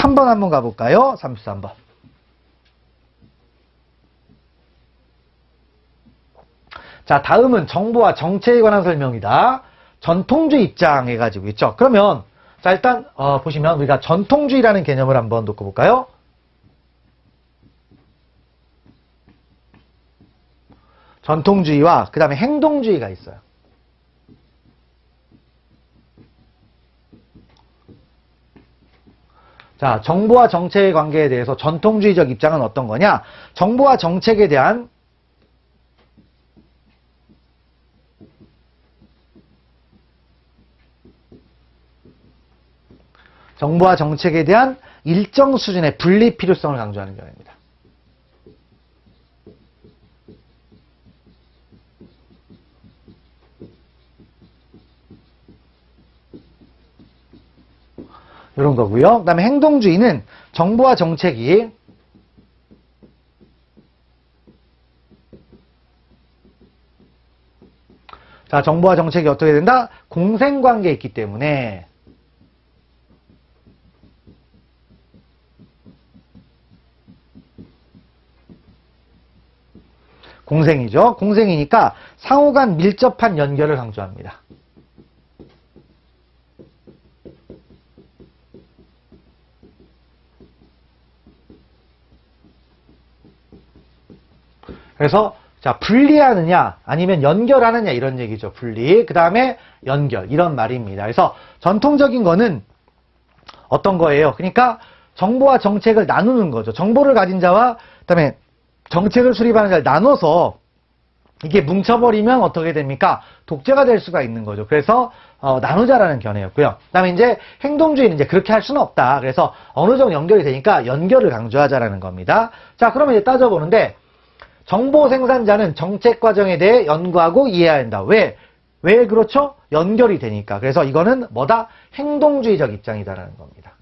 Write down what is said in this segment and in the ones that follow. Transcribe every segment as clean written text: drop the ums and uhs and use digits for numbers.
33번 한번 가볼까요? 33번. 자, 다음은 정보와 정책에 관한 설명이다. 전통주의 입장 해가지고 있죠. 그러면 자, 일단 보시면 우리가 전통주의라는 개념을 한번 놓고 볼까요? 전통주의와 그 다음에 행동주의가 있어요. 자, 정보와 정책의 관계에 대해서 전통주의적 입장은 어떤 거냐? 정보와 정책에 대한 일정 수준의 분리 필요성을 강조하는 경우입니다. 이런 거고요. 그 다음에 행동주의는 정보와 정책이 자, 정보와 정책이 어떻게 된다? 공생관계에 있기 때문에 공생이죠. 공생이니까 상호간 밀접한 연결을 강조합니다. 그래서 자, 분리하느냐 아니면 연결하느냐 이런 얘기죠. 분리, 그 다음에 연결 이런 말입니다. 그래서 전통적인 거는 어떤 거예요? 그러니까 정보와 정책을 나누는 거죠. 정보를 가진 자와 그 다음에 정책을 수립하는 자를 나눠서 이게 뭉쳐버리면 어떻게 됩니까? 독재가 될 수가 있는 거죠. 그래서 나누자라는 견해였고요. 그 다음에 이제 행동주의는 이제 그렇게 할 수는 없다. 그래서 어느 정도 연결이 되니까 연결을 강조하자라는 겁니다. 자, 그러면 이제 따져보는데 정보 생산자는 정책 과정에 대해 연구하고 이해해야 한다. 왜 그렇죠? 연결이 되니까. 그래서 이거는 뭐다? 행동주의적 입장이다라는 겁니다.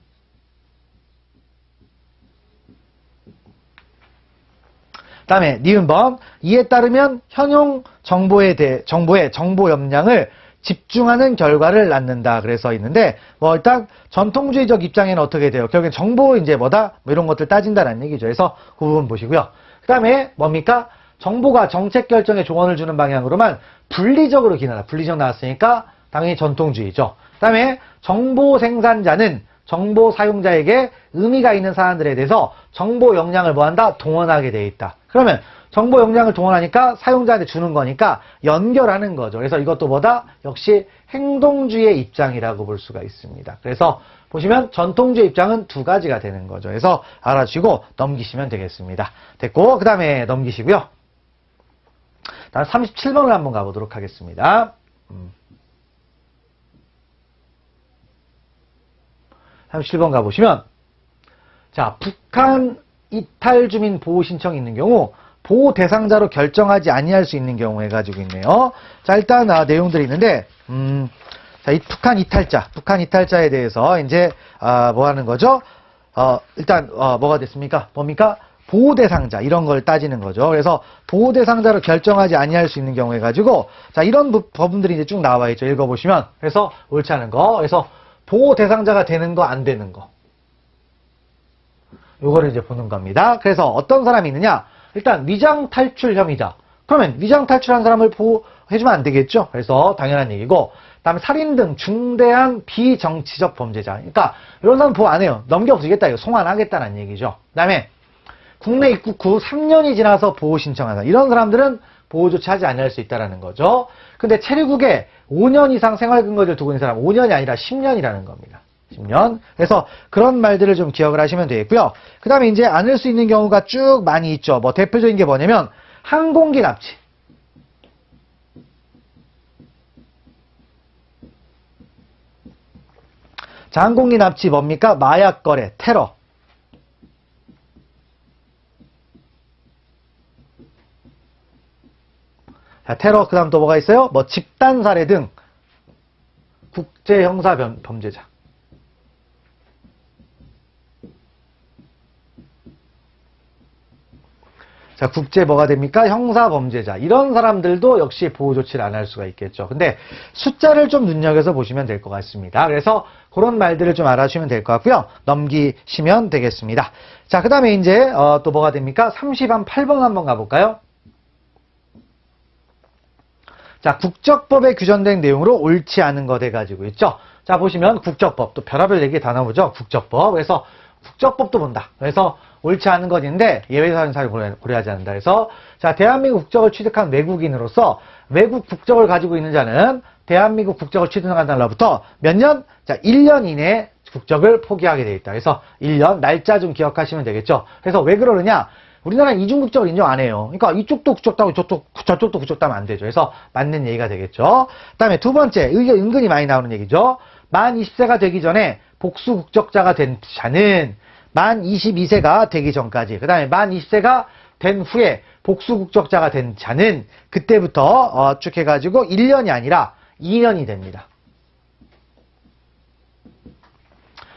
그 다음에 니은번 이에 따르면 현용 정보의 정보 역량을 집중하는 결과를 낳는다. 그래서 있는데 일단 전통주의적 입장에는 어떻게 돼요? 결국엔 정보 이제 뭐다? 이런 것들 따진다는 얘기죠. 그래서 그 부분 보시고요. 그 다음에 뭡니까? 정보가 정책 결정에 조언을 주는 방향으로만 분리적으로 기능한다. 분리적 나왔으니까 당연히 전통주의죠. 그 다음에 정보 생산자는 정보 사용자에게 의미가 있는 사안들에 대해서 정보 역량을 뭐한다? 동원하게 돼 있다. 그러면 정보 역량을 동원하니까 사용자한테 주는 거니까 연결하는 거죠. 그래서 이것도 뭐다? 역시 행동주의의 입장이라고 볼 수가 있습니다. 그래서 보시면 전통주의 입장은 두 가지가 되는 거죠. 그래서 알아주시고 넘기시면 되겠습니다. 됐고 그 다음에 넘기시고요. 다음 37번을 한번 가보도록 하겠습니다. 37번 가보시면 자, 북한 이탈 주민 보호 신청이 있는 경우 보호 대상자로 결정하지 아니할 수 있는 경우 해가지고 있네요. 자, 일단 내용들이 있는데 자, 이 북한 이탈자에 대해서 이제 뭐 하는 거죠? 일단 뭐가 됐습니까? 뭡니까? 보호 대상자 이런 걸 따지는 거죠. 그래서 보호 대상자로 결정하지 아니할 수 있는 경우 해가지고 자, 이런 부분들이 이제 쭉 나와 있죠. 읽어보시면 그래서 옳지 않은 거. 그래서 보호 대상자가 되는 거, 안 되는 거. 요거를 이제 보는 겁니다. 그래서 어떤 사람이 있느냐? 일단 위장 탈출 혐의자. 그러면 위장 탈출한 사람을 보호해주면 안 되겠죠? 그래서 당연한 얘기고, 그 다음에 살인 등 중대한 비정치적 범죄자. 그러니까 이런 사람 보호 안 해요. 넘겨주겠다. 이거 송환하겠다는 얘기죠. 그 다음에 국내 입국 후 3년이 지나서 보호 신청하다. 이런 사람들은 보호 조치하지 않을 수 있다는 거죠. 근데 체류국에 5년 이상 생활 근거지를 두고 있는 사람 5년이 아니라 10년이라는 겁니다. 10년. 그래서 그런 말들을 좀 기억을 하시면 되겠고요. 그 다음에 이제 않을 수 있는 경우가 쭉 많이 있죠. 뭐 대표적인 게 뭐냐면 항공기 납치. 자, 항공기 납치 뭡니까? 마약 거래, 테러. 자, 테러, 그 다음 또 뭐가 있어요? 뭐 집단 살해 등 국제 형사 범죄자. 자, 국제 뭐가 됩니까? 형사 범죄자. 이런 사람들도 역시 보호 조치를 안 할 수가 있겠죠. 근데 숫자를 좀 눈여겨서 보시면 될 것 같습니다. 그래서 그런 말들을 좀 알아주시면 될 것 같고요. 넘기시면 되겠습니다. 자, 그 다음에 이제 또 뭐가 됩니까? 38번 한번 가볼까요? 자, 국적법에 규정된 내용으로 옳지 않은 것 해가지고 있죠. 자, 보시면 국적법, 또 별의별 얘기 다 나오죠. 국적법. 그래서 국적법도 본다. 그래서 옳지 않은 것인데 예외사항 고려하지 않는다. 그래서 자, 대한민국 국적을 취득한 외국인으로서 외국 국적을 가지고 있는 자는 대한민국 국적을 취득한 날로부터 몇 년? 자, 1년 이내에 국적을 포기하게 되어 있다. 그래서 1년 날짜 좀 기억하시면 되겠죠. 그래서 왜 그러느냐? 우리나라는 이중국적을 인정 안 해요. 그러니까 이쪽도 국적다고 저쪽도 국적다면 안 되죠. 그래서 맞는 얘기가 되겠죠. 그다음에 두 번째, 이게 은근히 많이 나오는 얘기죠. 만 20세가 되기 전에 복수 국적자가 된 자는 만 22세가 되기 전까지, 그 다음에 만 20세가 된 후에 복수 국적자가 된 자는 그때부터 쭉 해가지고 1년이 아니라 2년이 됩니다.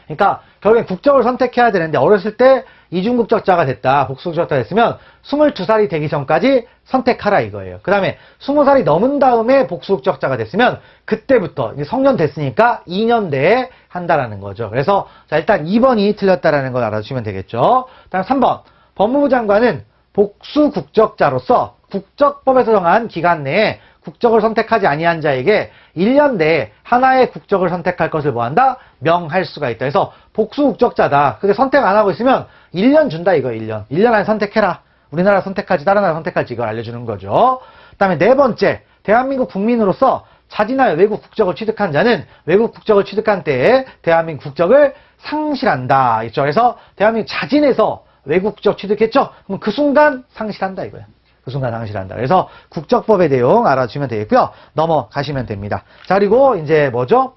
그러니까 결국엔 국적을 선택해야 되는데 어렸을 때 이중국적자가 됐다, 복수국적자가 됐으면 22살이 되기 전까지 선택하라 이거예요. 그 다음에 20살이 넘은 다음에 복수국적자가 됐으면 그때부터 이제 성년 됐으니까 2년 내에 한다라는 거죠. 그래서 자, 일단 2번이 틀렸다라는 걸 알아주시면 되겠죠. 다음 3번, 법무부 장관은 복수국적자로서 국적법에서 정한 기간 내에 국적을 선택하지 아니한 자에게 1년 내에 하나의 국적을 선택할 것을 뭐한다? 명할 수가 있다. 그래서 복수 국적자다. 근데 선택 안 하고 있으면 1년 준다 이거 1년. 1년 안에 선택해라. 우리나라 선택할지 다른 나라 선택할지 이걸 알려주는 거죠. 그 다음에 네 번째, 대한민국 국민으로서 자진하여 외국 국적을 취득한 자는 외국 국적을 취득한 때에 대한민국 국적을 상실한다. 있죠. 그래서 대한민국 자진해서 외국 국적 취득했죠? 그럼 그 순간 상실한다 이거야. 그 순간 상실한다. 그래서 국적법의 내용 알아주시면 되겠고요. 넘어가시면 됩니다. 자, 그리고 이제 뭐죠?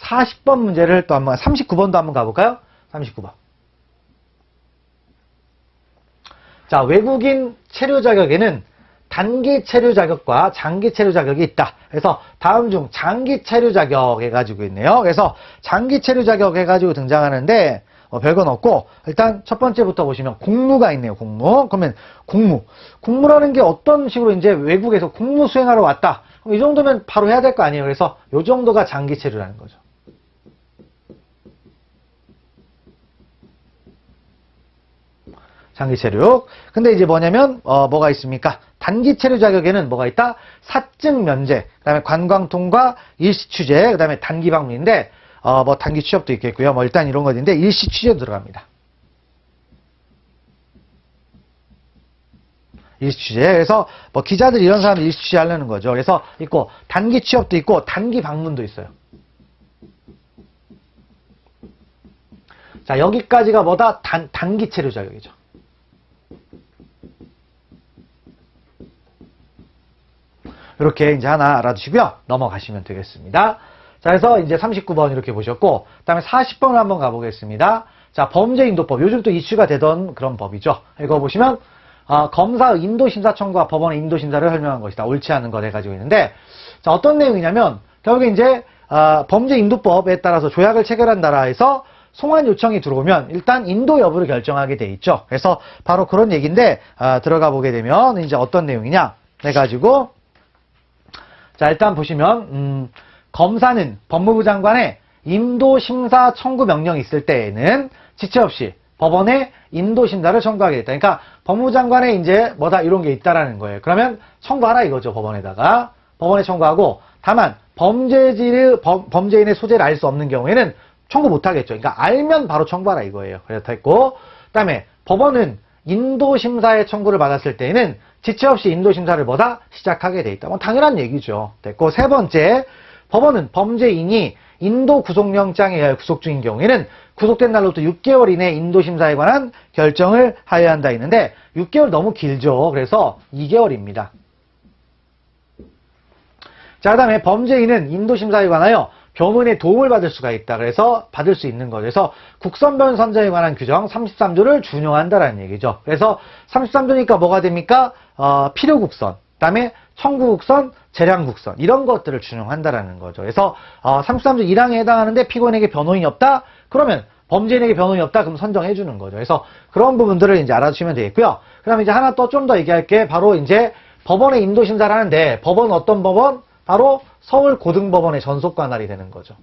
40번 문제를 또 한번, 39번도 한번 가볼까요? 39번. 자, 외국인 체류 자격에는 단기 체류 자격과 장기 체류 자격이 있다. 그래서 다음 중 장기 체류 자격 해가지고 있네요. 그래서 장기 체류 자격 해가지고 등장하는데 별건 없고, 일단 첫 번째부터 보시면 공무가 있네요. 공무. 그러면 공무라는 게 어떤 식으로 이제 외국에서 공무 수행하러 왔다. 그럼 이 정도면 바로 해야 될 거 아니에요. 그래서 이 정도가 장기 체류라는 거죠. 장기 체류. 근데 이제 뭐냐면 뭐가 있습니까? 단기 체류 자격에는 뭐가 있다? 사증 면제, 그다음에 관광 통과, 일시 취재, 그다음에 단기 방문인데 뭐 단기 취업도 있겠고요. 뭐 일단 이런 것인데 일시 취재도 들어갑니다. 일시 취재. 그래서 뭐 기자들 이런 사람들 일시 취재 하려는 거죠. 그래서 있고 단기 취업도 있고 단기 방문도 있어요. 자, 여기까지가 뭐다? 단기 체류 자격이죠. 이렇게 이제 하나 알아두시고요. 넘어가시면 되겠습니다. 자, 그래서 이제 39번 이렇게 보셨고, 그 다음에 40번을 한번 가보겠습니다. 자, 범죄인도법. 요즘 또 이슈가 되던 그런 법이죠. 이거 보시면, 검사의 인도심사 청구와 법원의 인도심사를 설명한 것이다. 옳지 않은 것 해가지고 있는데, 자, 어떤 내용이냐면, 결국에 이제, 범죄인도법에 따라서 조약을 체결한 나라에서 송환 요청이 들어오면 일단 인도 여부를 결정하게 돼 있죠. 그래서 바로 그런 얘기인데, 들어가 보게 되면 이제 어떤 내용이냐 해가지고, 자, 일단 보시면, 검사는 법무부 장관의 인도심사 청구 명령이 있을 때에는 지체 없이 법원에 인도심사를 청구하게 됐다. 그러니까 법무부 장관의 이제 뭐다 이런 게 있다라는 거예요. 그러면 청구하라 이거죠. 법원에다가. 법원에 청구하고, 다만 범죄인의 소재를 알 수 없는 경우에는 청구 못하겠죠. 그러니까 알면 바로 청구하라 이거예요. 그래서 됐고, 그 다음에 법원은 인도심사의 청구를 받았을 때에는 지체 없이 인도심사를 뭐다? 시작하게 돼 있다. 뭐 당연한 얘기죠. 됐고, 세 번째, 법원은 범죄인이 인도 구속영장에 의하여 구속 중인 경우에는 구속된 날로부터 6개월 이내 인도심사에 관한 결정을 하여야 한다 했는데 6개월 너무 길죠. 그래서 2개월입니다. 자, 그 다음에 범죄인은 인도심사에 관하여 변호인의 도움을 받을 수가 있다. 그래서 받을 수 있는 거죠. 그래서 국선변 선정에 관한 규정 33조를 준용한다라는 얘기죠. 그래서 33조니까 뭐가 됩니까? 필요국선, 그 다음에 청구국선, 재량국선 이런 것들을 준용한다라는 거죠. 그래서 33조 1항에 해당하는데 피고인에게 변호인이 없다? 그러면 범죄인에게 변호인이 없다? 그럼 선정해 주는 거죠. 그래서 그런 부분들을 이제 알아주시면 되겠고요. 그 다음에 이제 하나 또 좀 더 얘기할 게 바로 이제 법원의 인도심사를 하는데, 법원 어떤 법원? 바로 서울고등법원의 전속관할이 되는 거죠.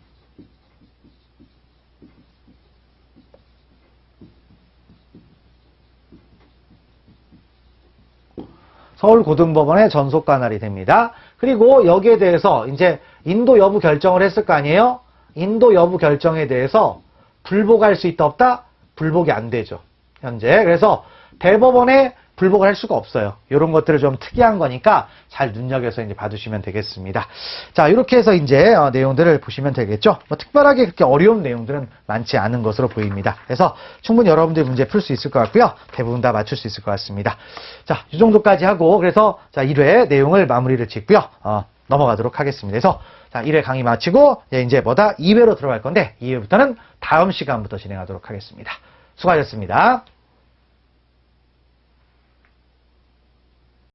서울고등법원의 전속관할이 됩니다. 그리고 여기에 대해서 이제 인도 여부 결정을 했을 거 아니에요? 인도 여부 결정에 대해서 불복할 수 있다 없다? 불복이 안 되죠. 현재. 그래서 대법원에 불복을 할 수가 없어요. 이런 것들을 좀 특이한 거니까 잘 눈여겨서 이제 봐주시면 되겠습니다. 자, 이렇게 해서 이제 내용들을 보시면 되겠죠. 뭐 특별하게 그렇게 어려운 내용들은 많지 않은 것으로 보입니다. 그래서 충분히 여러분들이 문제 풀 수 있을 것 같고요. 대부분 다 맞출 수 있을 것 같습니다. 자, 이 정도까지 하고 그래서 자, 1회 내용을 마무리를 짓고요. 넘어가도록 하겠습니다. 그래서 자, 1회 강의 마치고 이제 뭐다? 2회로 들어갈 건데 2회부터는 다음 시간부터 진행하도록 하겠습니다. 수고하셨습니다.